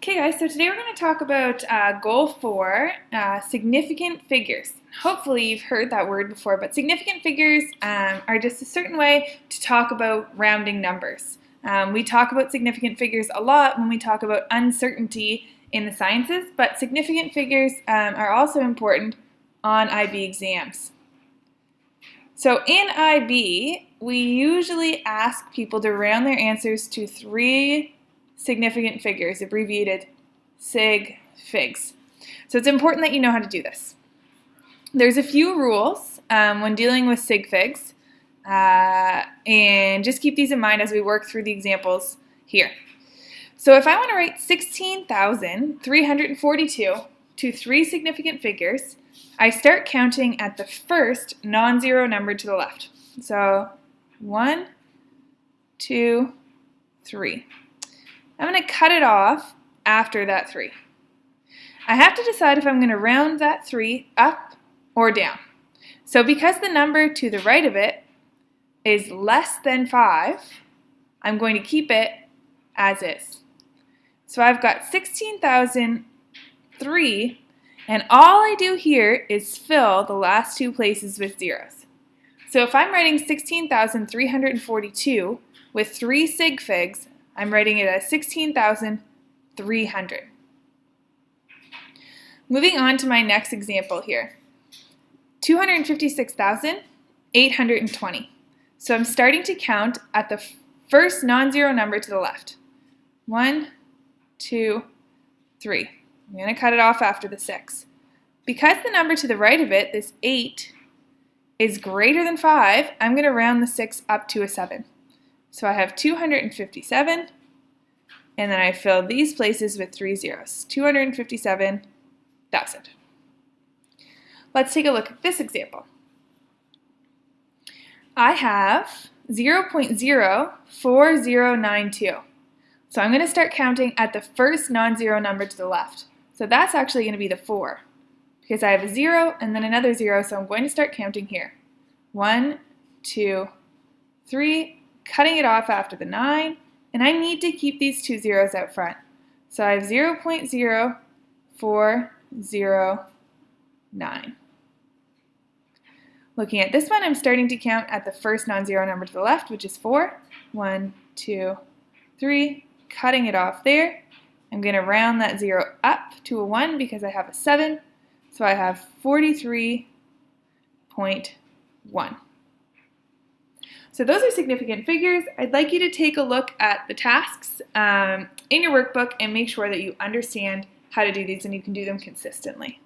Okay guys, so today we're going to talk about goal 4, significant figures. Hopefully you've heard that word before, but significant figures are just a certain way to talk about rounding numbers. We talk about significant figures a lot when we talk about uncertainty in the sciences, but significant figures are also important on IB exams. So in IB, we usually ask people to round their answers to 3 significant figures, abbreviated sig figs. So it's important that you know how to do this. There's a few rules when dealing with sig figs, and just keep these in mind as we work through the examples here. So if I want to write 16,342 to 3 significant figures, I start counting at the first non-zero number to the left. So 1, 2, 3. I'm going to cut it off after that 3. I have to decide if I'm going to round that 3 up or down. So because the number to the right of it is less than 5, I'm going to keep it as is. So I've got 16,003, and all I do here is fill the last 2 places with zeros. So if I'm writing 16,342 with 3 sig figs, I'm writing it as 16,300. Moving on to my next example here. 256,820. So I'm starting to count at the first non-zero number to the left. 1, 2, 3. I'm going to cut it off after the 6. Because the number to the right of it, this 8, is greater than 5, I'm going to round the 6 up to a 7. So I have 257, and then I fill these places with 3 zeros, 257,000. Let's take a look at this example. I have 0.04092. So I'm going to start counting at the first non-zero number to the left. So that's actually going to be the 4, because I have a 0 and then another 0, so I'm going to start counting here. 1, 2, 3, cutting it off after the 9, and I need to keep these 2 zeros out front. So I have 0.0409. Looking at this one, I'm starting to count at the first non-zero number to the left, which is 4. 1, 2, 3, cutting it off there. I'm going to round that 0 up to a 1 because I have a 7, so I have 43.1. So those are significant figures. I'd like you to take a look at the tasks in your workbook and make sure that you understand how to do these and you can do them consistently.